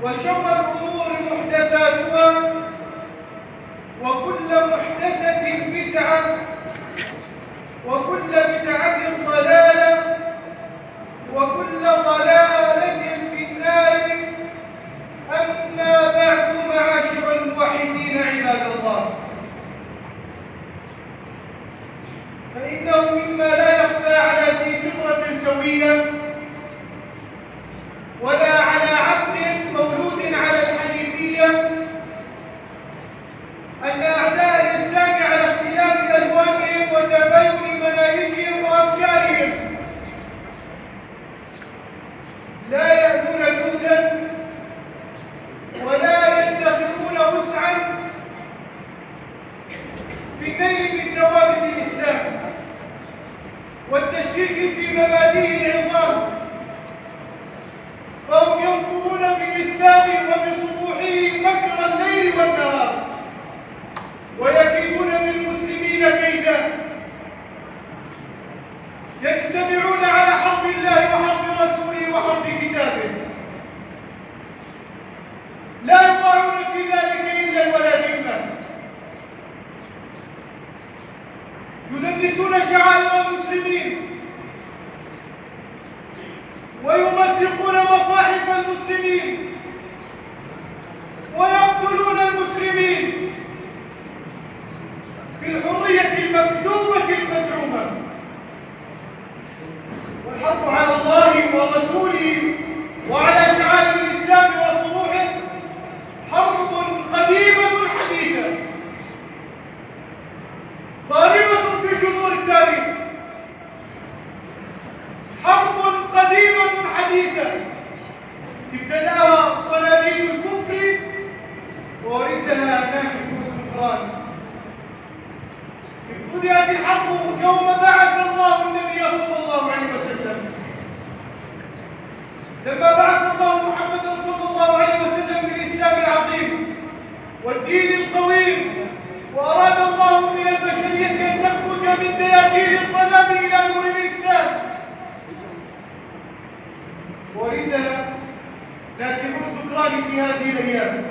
وشر الأمور محدثاتها وكل محدثة بدعة وكل بدعة ضلالة وكل ضلالة في النار. أما بعد، معاشر الموحدين عباد الله، فإنه مما لا يخفى على ذي فطرة سوية ولا على عبد مولود على الحنيفية أن أعداء الإسلام على اختلاف ألوانهم وتباين مناهجهم وأفكارهم لا يأتون جهدا ولا يستخدمون وسعا في النيل من ثوابت الإسلام والتشكيك في مبادئه العظام، فهم ينكرون بالإسلام وبصبوحه مكر الليل والنهار ويكيدون بالمسلمين كيدا، يجتمعون على حرب الله وحرب رسوله وحرب كتابه، لا يطاعون في ذلك إلا الولا ذمة، يدنسون شعائر المسلمين ويمزقون مصاحف المسلمين ويقتلون المسلمين في الحرية المكذوبة المزعومة. والحرب على الله ورسوله وعلى شعائر الإسلام وصروحه حرب قديمة حديثة ضاربة في جذور التاريخ، حرب قديمة حديثة ابتدأها صناديد الكفر وورثها ناكب الاستقرار. بدأت الحرب يوم بعث الله النبي صلى الله عليه وسلم، لما بعث الله محمدا صلى الله عليه وسلم بالإسلام العظيم والدين القويم، وأراد الله من البشرية أن تخرج من دياجير الظلام إلى نور الإسلام، ولذا ناكبون الذكران في هذه الأيام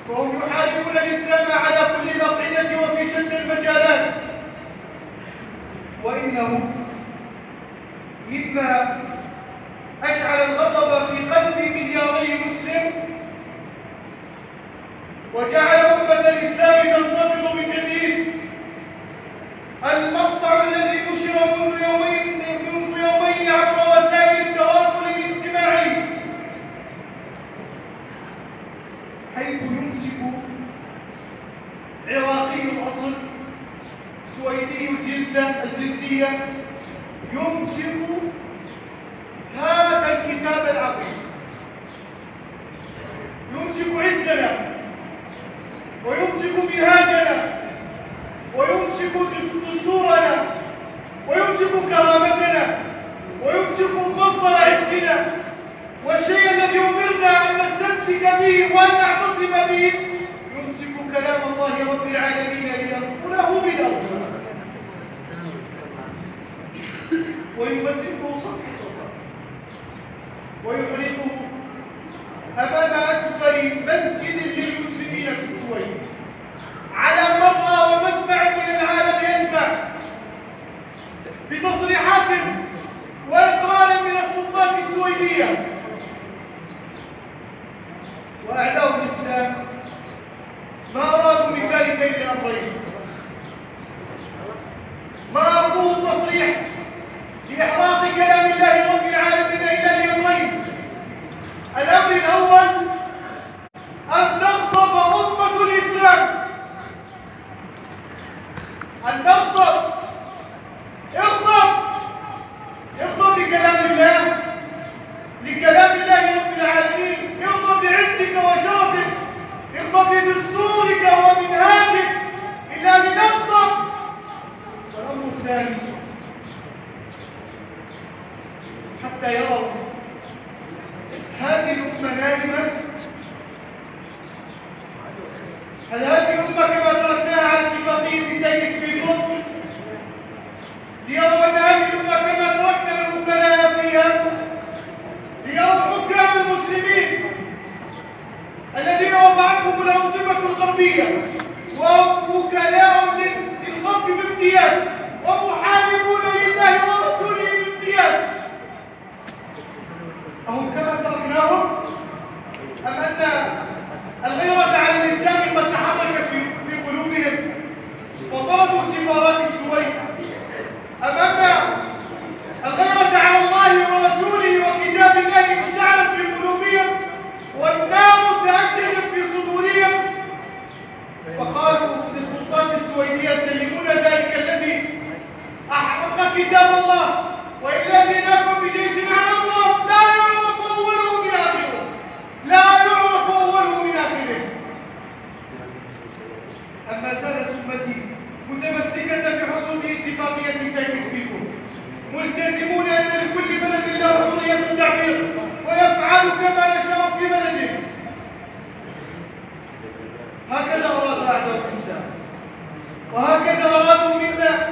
وهم يحاربون الإسلام على كل نصعية وفي شتى المجالات. وإنه مما أشعل الغضب في قلب ملياري مسلم وجعل أمة الإسلام تنتفض من جديد المقطع الذي نشر منذ يومين عبر وسائل التواصل الاجتماعي، حيث يمسك عراقي الأصل سويدي الجنسية يمسك هذا الكتاب العظيم، يمسك عزنا ويمسك منهاجنا ويمسك دستورنا ويمسك كرامتنا ويمسك مصدر عزنا، والشيء الذي أمرنا أن نستمسك به وأن نعتصم به يمسك كلام الله رب العالمين لينقله بالأرض ويمسكه صفحة صفحة ويحرقه أمام أكبر مسجد للمسلمين في السويد على مرة ومسمع من العالم يجمع بتصريحات وإقرار من السلطات السويدية. وأعداء الإسلام ما أرادوا من ذلك إلا أمرين، ما أرادوا التصريح لإحراق كلام الله رب العالمين إلا لأمرين: الأمر الأول أن تغضب أمة الإسلام، أن تغضب، اغضب لكلام الله، لكلام الله رب العالمين، اغضب بعزك وشرفك، اغضب بدستورك ومنهاجك، إلا لنغضب. والأمر الثاني حتى يروا هذه الأمة نائمة، هل هذه الأمة كما تركناها على اتفاقية سيكس-بيكون ليروا أن هذه الأمة كما تركنا الوكلاء فيها، ليروا حكام المسلمين الذين وضعتهم الأنظمة الغربية ووكلاء للغرب بامتياز ومحاربون لله ورسوله بامتياز، أهم كما تركناهم أم أن الغيرة على الإسلام قد تحركت في قلوبهم وطردوا سفارات السويد؟ أم أن الغيرة على الله ورسوله وكتاب الله اشتعلت في قلوبهم والنار تأججت في صدورهم فقالوا للسلطات السويدية سلمونا ذلك الذي أحرق كتاب الله وإلا جئناكم بجيش على الله لا يعرف أوله من آخره، لا يعرف أوله من آخره. أما سادة أمتي متمسكة بحدود اتفاقية سايكس بيكو ملتزمون أن لكل بلد له حرية التعبير ويفعل كما يشاء في بلده. هكذا أراد أعداء الإسلام وهكذا أرادوا منا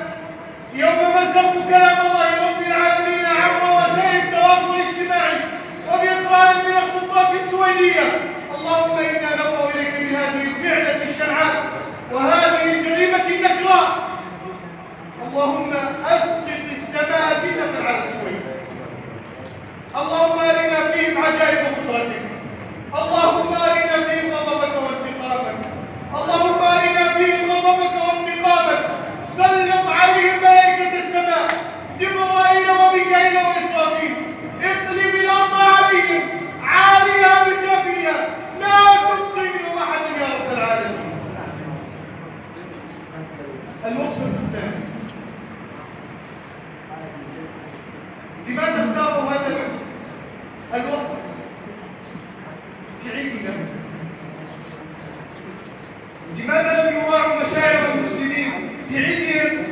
يوم مزقوا كلام الله رب العالمين عبر وسائل التواصل الاجتماعي وبإقرار من السلطات السويدية. اللهم إنا نبرأ إليك من هذه الفعلة الشنعاء وهذه الجريمة النكراء. اللهم أسقط السماء كسفا على السويد. اللهم أرنا فيهم عجائب قدرتك. اللهم أرنا فيهم غضبك وانتقامك. اللهم أرنا فيهم غضبك وانتقامك. سلط عليهم ملائكة السماء جبرائيل وميكائيل وإسرافيل، اقلب الأرض عليهم عاليها بسافلها لا تبقي منهم أحدا يا رب العالمين. المقصد الثاني، لماذا اختاروا هذا الوقت في عيدنا؟ لماذا لم يراعوا مشاعر المسلمين في عيدهم؟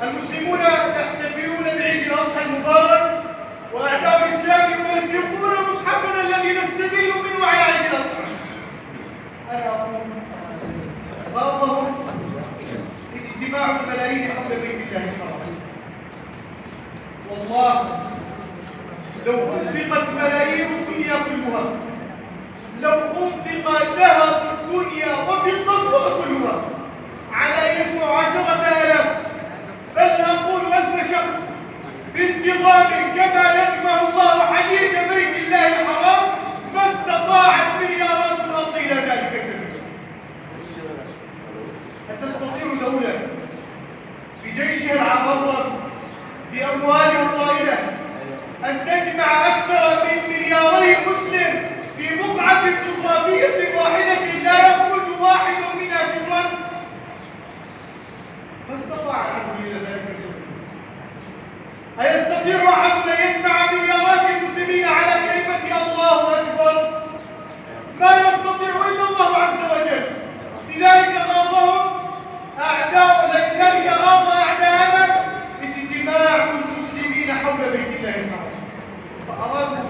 المسلمون يحتفلون بعيد الأضحى المبارك وأعداء الإسلام يمزقون مصحفنا الذي نستدل منه على عيد الأضحى. أنا أقول غرضهم اجتماع الملايين حول بيت الله الحرام. والله لو أنفقت ملايين الدنيا كلها، لو أنفق ذهب الدنيا وفضتها كلها على يجمع 10,000 بل نقول 1000 شخص بانتظام كما يجمع الله حجيج بيت الله الحرام ما استطاعت مليارات الأرض إلى ذلك سبيلا. أتستطيع دولة بجيشها العبرة بأموالها الطائلة أن تجمع أكثر من 2 مليار مسلم في بقعة جغرافية واحدة لا يخرج واحد منها شبرا؟ ما استطاع أحد إلى ذلك سبيلا. أيستطيع أحد أن يجمع مليارات المسلمين على كلمة الله أكبر؟ ما يستطيع إلا الله عز وجل. لذلك غاضهم غاض أعداءنا اجتماع المسلمين حول بيت الله الحرام، فأرادوا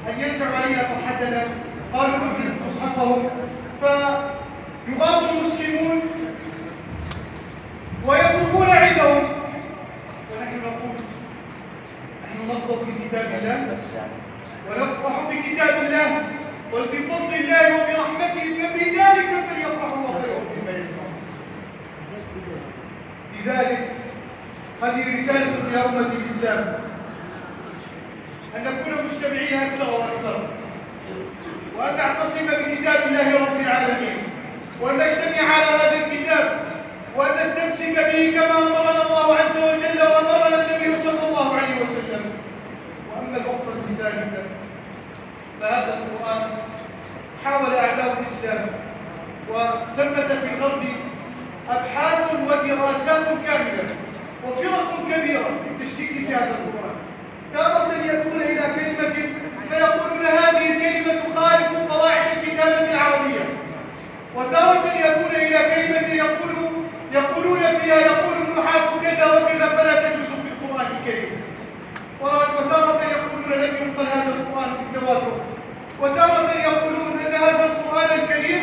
أن ينزعوا علينا فرحتنا. قالوا نزل مصحفهم فيغاض المسلمون ويتركون عيدهم، ونحن نقول نحن نرضى بكتاب الله ونفرح بكتاب الله وبفضل الله وبرحمته فبذلك فليفرحوا وخير مما يجمعون. لذلك هذه رسالة إلى أمة الإسلام أن نكون مجتمعين أكثر وأكثر، وأن نعتصم بكتاب الله رب العالمين، وأن نجتمع على هذا الكتاب، وأن نستمسك به كما أمرنا الله عز وجل وأمرنا النبي صلى الله عليه وسلم. وأما الوقفة الثالثة فهذا القرآن حاول أعداء الإسلام وثمة في الغرب أبحاث ودراسات كاملة وفرق كبيرة للتشكيك في هذا القرآن. تارة يأتون إلى كلمة فيقولون هذه الكلمة تخالف قواعد الكتابة العربية، وتارة يأتون إلى كلمة يقولون فيها يقول النحاة كذا وكذا فلا تجوز في القرآن الكريم، وتارة يقولون لم ينقل هذا القرآن في التواتر، وتارة يقولون أن هذا القرآن الكريم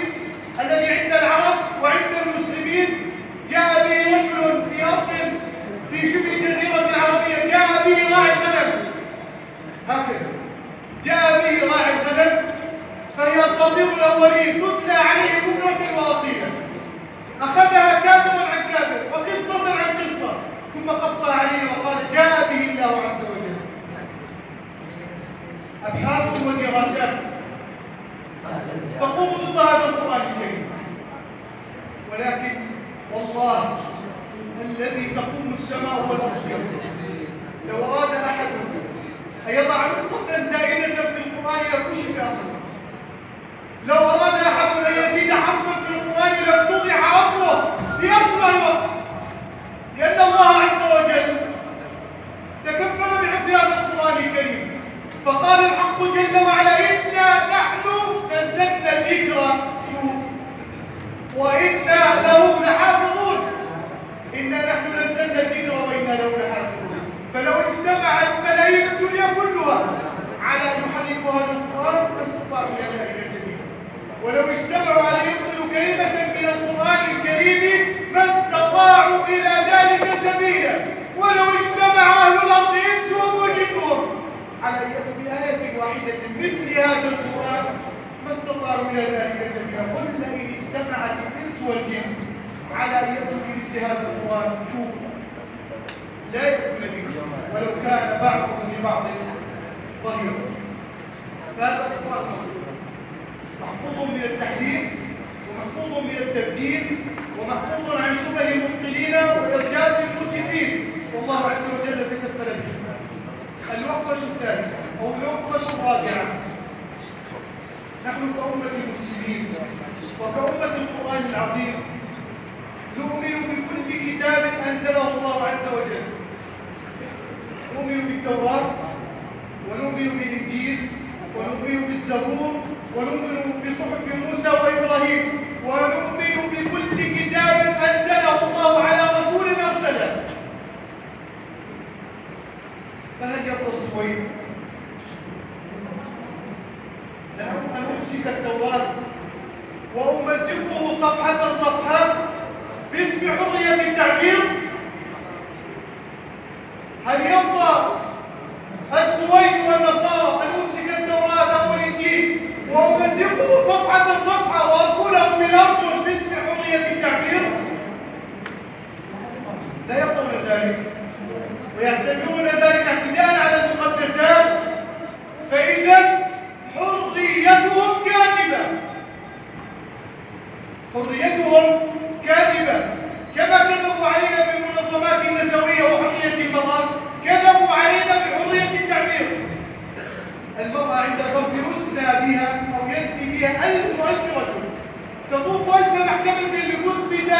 الذي عند العرب وعند المسلمين جاء به رجل في أرض في شبه الجزيرة العربية، جاء به راعي غنم، هكذا جاء به راعي غنم فهي أساطير الأولين تتلى عليه بكرة وأصيلا، أخذها كاتب عن كاتب وقصة عن قصة ثم قصها علينا وقال جاء به الله عز وجل. أبحاث ودراسات تقوم ضد هذا القرآن الكريم، ولكن والله الذي تقوم السماء والأرض لو أراد أحد أن يضع نقطة زائدة في القرآن لكشف أمره، لو أراد أحد أن يزيد حرفا في القرآن لافتضح أمره بأسرع وقت، لأن الله عز وجل تكفل بحفظ هذا القرآن الكريم، فقال الحق جل وعلا إنا نحن نزلنا الذكر وإنا له لحافظون، إنا نحن نزلنا الذكر وإنا له لحافظون. فلو اجتمعت ملايين الدنيا كلها على أن يحرفوا هذا القرآن ما استطاعوا إلى ذلك سبيلا، ولو اجتمعوا على أن يبطلوا كلمة من القرآن الكريم ما استطاعوا إلى ذلك سبيلا، ولو اجتمع أهل الأرض إنسهم وجنهم على أن يأتوا بآية واحدة مثل هذا القرآن ما استطاعوا إلى ذلك سبيلا. قل إن اجتمعت الإنس والجن على أن يأتوا بمثل هذا القرآن شوفوا لا يأتون به ولو كان بعضهم لبعض ظهيرا. فهذا القرآن محفوظ من التحريف ومحفوظ من التبديل ومحفوظ عن شبه المبطلين وإرجاء المرجفين، والله عز وجل تكفل به. الوقفة الثالثة أو الوقفة الرابعة، نحن كأمة المسلمين وكأمة القرآن العظيم نؤمن بكل كتاب أنزله الله عز وجل، نؤمن بالتوراة ونؤمن بالإنجيل ونؤمن بالزبور ونؤمن بصحف موسى وإبراهيم ونؤمن بكل كتاب أنزله الله على رسول أرسله. فهل يبقى الصويب أن أمسك التوراة وأمزقه صفحة صفحة باسم حرية التعبير؟ هل يبقى السويد والنصارى أن أمسك التوراة أو الإنجيل وأمزقه صفحة صفحة وأقوله بالأرجل باسم حرية التعبير؟ لا يقولون ذلك ويعتبرون ذلك اعتداء على المقدسات، فإذا حريتهم كاذبة، حريتهم كاذبة كما كذبوا علينا بالمنظمات النسوية وحرية المرأة كذبوا علينا بحرية التعبير. المرأة عند الرب يزنى بها أو يزني بها ألف رجل، تطوف ألف محكمة لتثبت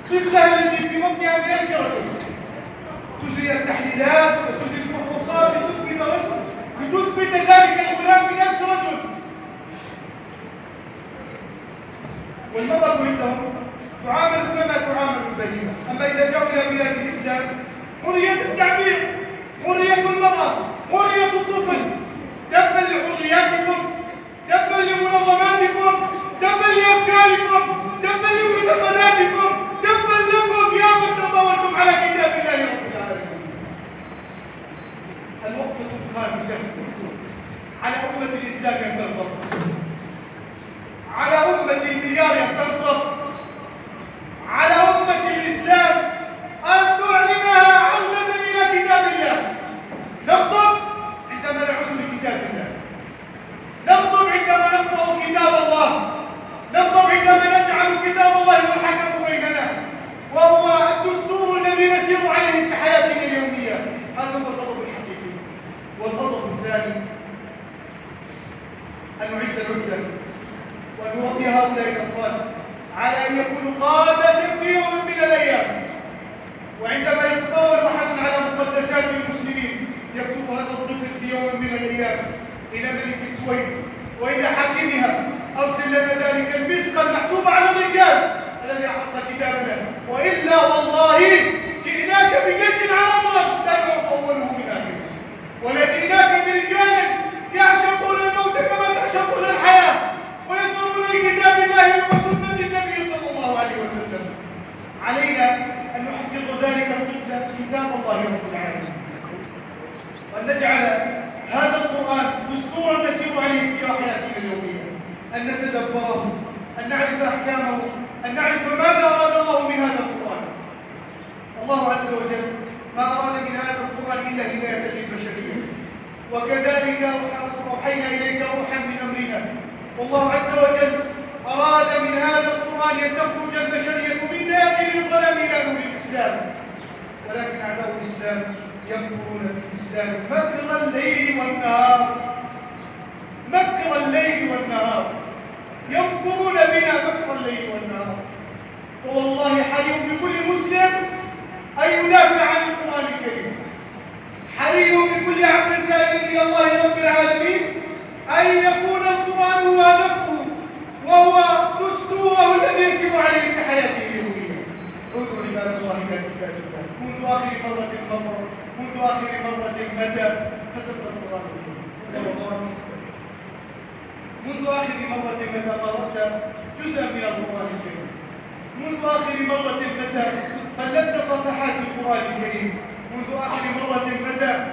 طفلها الذي في بطنها ب1000 رجل، تجري التحليلات وتجري الفحوصات لتثبت ذلك الغلام ب1000 رجل. والمرأة عندهم تعامل كما تعامل البهيمة. أما إذا جاءوا إلى بلاد الإسلام حرية التعبير، حرية المرأة، حرية الطفل، تبا لحرياتكم، تبا لمنظماتكم، تبا لأفكاركم، تبا لمعتقداتكم، تبا لكم يا من تطاولتم على كتاب الله رب العالمين. الوقفة الخامسة على أمة الإسلام أن تنضبط، على أمة المليار أن تنضبط، على أمة الإسلام أن تعلنها عودة إلى كتاب الله. نغضب عندما نعود لكتاب الله، نغضب عندما نقرأ كتاب الله، نغضب عندما نجعل كتاب الله هو الحكم بيننا وهو الدستور الذي نسير عليه في حياتنا اليومية. هذا هو الغضب الحقيقي. والغضب الثاني أن نعيد العدة وأن نربي هؤلاء الأطفال على أن يكونوا قادة في يوم من الأيام، وعندما يتطاول أحد على مقدسات المسلمين يكتب هذا الطفل في يوم من الأيام إلى ملك السويد وإلى حاكمها أرسل لنا ذلك المسخ المحسوب على الرجال الذي أحق كتابنا، وإلا والله جئناك بجيش على الله لا يعرف أوله من آخره، ولجئناك برجال يعشقون الموت كما تعشقون الحياة وينظرون لكتاب الله وسنة النبي صلى الله عليه وسلم. علينا أن نحقق ذلك الطفل كتاب الله رب العالمين، وأن نجعل هذا القرآن دستورا نسير عليه في حياتنا اليومية. أن نتدبره، أن نعرف أحكامه، أن نعرف ماذا أراد الله من هذا القرآن. الله عز وجل ما أراد من هذا القرآن إلا هداية للبشرية، وكذلك أوحينا إليك روحا من أمرنا. والله عز وجل أراد من هذا القرآن أن تخرج البشرية من داخل الظلام إلى نور الإسلام، ولكن أعداء الإسلام يمكرون بالإسلام مكر الليل والنهار، مكر الليل والنهار، يمكرون بنا مكر الليل والنهار. والله حري بكل مسلم أن يدافع عن القرآن الكريم، حري بكل عبد سائل إلى الله رب العالمين أن يكون القرآن هو هدفه وهو دستوره الذي يسير عليه في حياته اليومية. عودوا عباد الله إلى كتاب الله. منذ آخر مرة متى ختمت القرآن الكريم؟ منذ آخر مرة متى قرأت جزءا من القرآن الكريم؟ منذ آخر مرة متى قلبت صفحات القرآن الكريم؟ منذ آخر مرة متى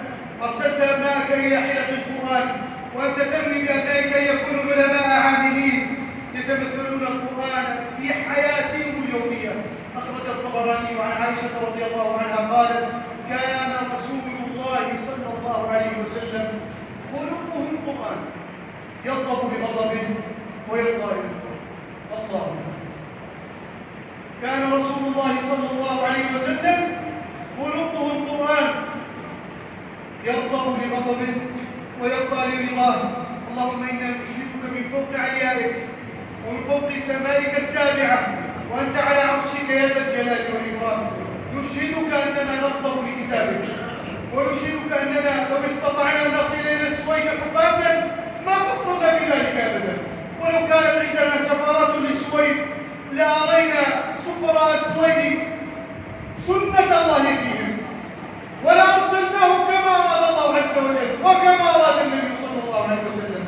أرسلت أبنائك إلى حلق القرآن وأنت تنوي بأبنائك أن يكونوا علماء عاملين يتمثلون القرآن في حياتهم اليومية؟ أخرج الطبراني عن عائشة رضي الله عنها قالت: كان رسول الله صلى الله عليه وسلم خلقه القرآن، يغضب لغضبه ويرضى لغضبه. الله، كان رسول الله صلى الله عليه وسلم خلقه القرآن، يغضب لغضبه ويرضى لرضاه. اللهم إنا نشهدك من فوق عليائك ومن فوق سمائك السابعة وأنت على عرشك يا ذا الجلال والإكرام. نشهدك أننا نغضب لكتابك، ونشهدك أننا لو استطعنا أن نصل إلى السويد حقاقا ما قصرنا بذلك أبدا. ولو كانت عندنا سفارة للسويد لأرينا سفراء السويد سنة الله فيهم ولأرسلناهم كما أراد الله عز وجل وكما أراد النبي صلى الله عليه وسلم.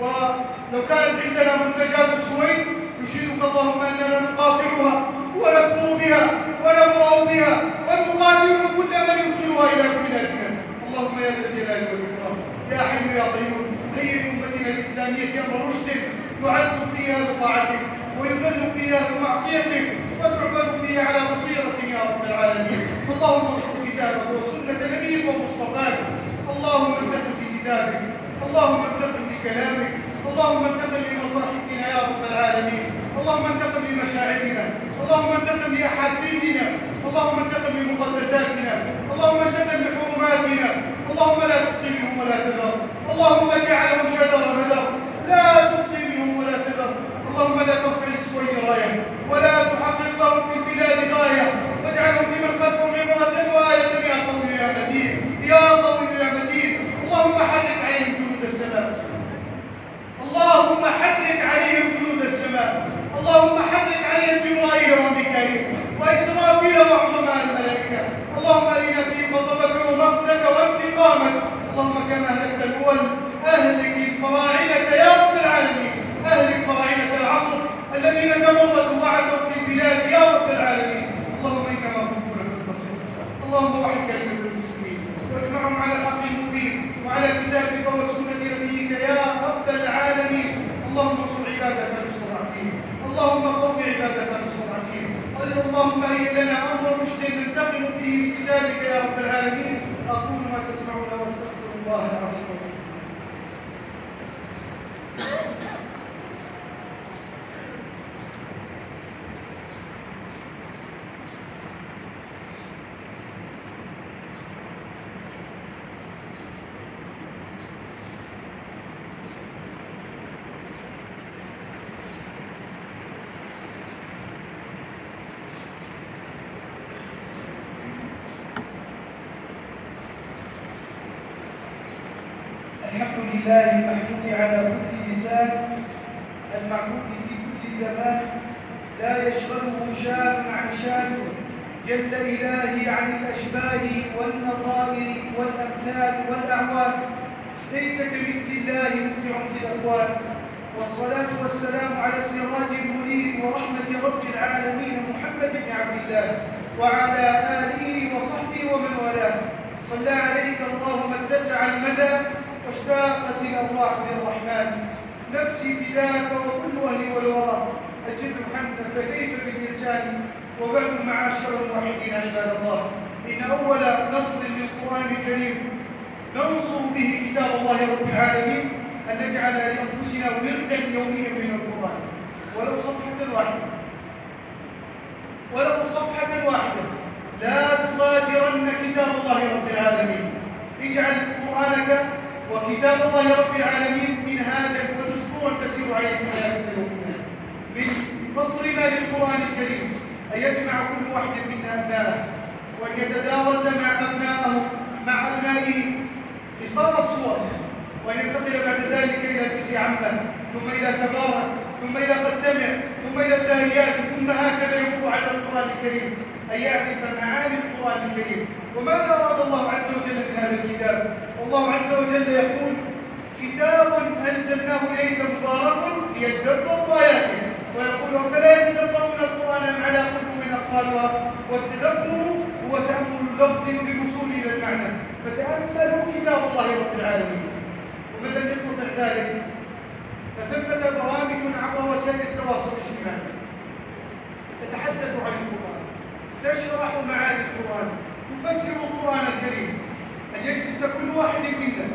ولو كانت عندنا منتجات السويد نشهدك اللهم أننا نقاطعها ونكفر بها ونبرأ بها ونقاتل كل من يدخلها إلى بلادنا. اللهم يا ذا الجلال والإكرام يا حي يا قيوم، هيئ أمتنا الإسلامية أمر رشد يعز فيها بطاعتك ويذل فيها بمعصيتك وتعبد فيها على بصيرة يا رب العالمين. اللهم انصر كتابك وسنة نبيك ومصطفاك. اللهم انتقم بكتابك، اللهم انتقم بكلامك، اللهم انتقم بمصاحفنا يا رب العالمين. اللهم انتقم بمشاعرنا، اللهم انتقم بأحاسيسنا، اللهم انتقم بمقدساتنا، اللهم انتقم بحرماتنا. اللهم لا تبقي منهم ولا تذر، اللهم اجعلهم شذر مذر، لا تبقي منهم ولا تذر. اللهم لا ترفع للسويد رايه ولا تحقق لهم في البلاد غايه، واجعلهم لمن خلفهم عبرة وآية يا قوي يا متين، يا قوي يا متين. اللهم حرك عليهم جنود السماء، اللهم حرك عليهم جنود السماء، اللهم حرك عليهم جبرائيل وميكائيل وإسرافيل وعظماء الملائكة. اللهم أرنا فيهم غضبك ومقتك وانتقامك. اللهم كما أهلكت الأول أهلك الفراعنة يا رب العالمين، أهلك فراعنة العصر الذين تمردوا وعدوا في البلاد يا رب العالمين. اللهم إنك مغفور لك البصير. اللهم وحد كلمة المسلمين واجمعهم على الحق المبين وعلى كتابك وسنة نبيك يا رب العالمين. اللهم انصر عبادك المستضعفين، اللهم قوم عبادك المستضعفين. اللهم هيئ لنا أمر رشد ننتقم فيه بكتابك يا رب العالمين. أقول ما تسمعون واستغفر الله العظيم. الحمد لله المحمود على كل لسان، المعبود في كل زمان، لا يشغله شان عن شان، جل إلهي عن الأشباه والنظائر والأمثال والأعوان، ليس كمثل الله مبدع في الأكوان. والصلاة والسلام على السراج المنير ورحمة رب العالمين محمد بن عبد الله وعلى آله وصحبه ومن والاه. صلى عليك الله من اتسع المدى واشتاقت الأرواح للرحمن. نفسي فداك وكل أهلي والوراء أجد حمدا فكيف بالإنسان وبعد معاشر الموحدين عباد الله إن أول نصر للقرآن الكريم ننصر به كتاب الله رب العالمين أن نجعل لأنفسنا وردا يوميا من القرآن ولو صفحة واحدة لا تغادرن كتاب الله رب العالمين. اجعل قرآنك وكتاب الله رب العالمين منهاجا ودستورا تسير عليه في حياتك اليومية. من نصرنا للقرآن الكريم أن يجمع كل واحد منا أبناءه وأن يتدارس مع أبنائه قصار الصور، وأن ينتقل بعد ذلك إلى جزء عامة، ثم إلى تبارك، ثم إلى قد سمع، ثم إلى التاليات، ثم هكذا يمر على القرآن الكريم أن يعرف معاني القرآن الكريم. وماذا أراد الله عز وجل من هذا الكتاب؟ والله عز وجل يقول: كتاب أنزلناه إليك مبارك ليدبروا آياته، ويقول: أفلا يتدبرون القرآن أم على قلوب أقفالها. والتدبر هو تأمل اللفظ بالوصول إلى المعنى، فتأملوا كتاب الله رب العالمين. ومن لم يستطع ذلك فثمة برامج عبر وسائل التواصل الاجتماعي تتحدث عن القرآن، تشرح معاني القرآن، تفسر القرآن الكريم. أن يجلس كل واحد منا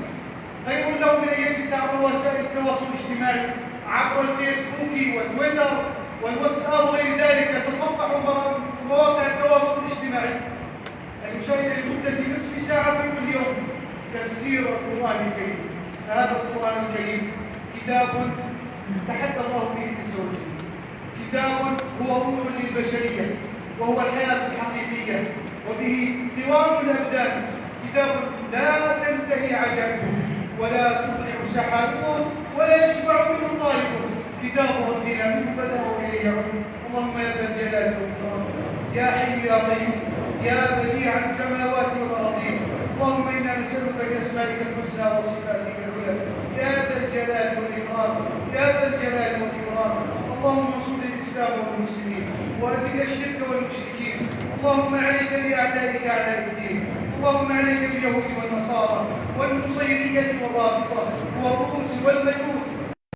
خير له من أن يجلس عبر وسائل التواصل الاجتماعي، عبر الفيسبوك والتويتر والواتساب وغير ذلك، يتصفح مواقع التواصل الاجتماعي. أن يشاهد لمدة نصف ساعة في كل يوم تفسير القرآن الكريم. هذا القرآن الكريم كتاب تحدى الله به عز وجل، كتاب هو روح للبشرية وهو الحياة الحقيقية، وبه قوام الأبدان، كتاب لا تنتهي عجائبه ولا تطلع سحابه ولا يشبع منه طالبه. كتاب ربنا منه بدأ وإليه يعود. اللهم يا ذا الجلال والإكرام، يا حي يا قيوم، يا بديع السماوات والأرضين، اللهم إنا نسألك بأسمائك الحسنى وصفاتك العلى، يا ذا الجلال والإكرام، يا ذا الجلال والإكرام. اللهم انصر الإسلام والمسلمين وأذل الشرك والمشركين. اللهم عليك بأعدائك أعداء الدين، اللهم عليك باليهود والنصارى والنصيرية والرافضة والروس والمجوس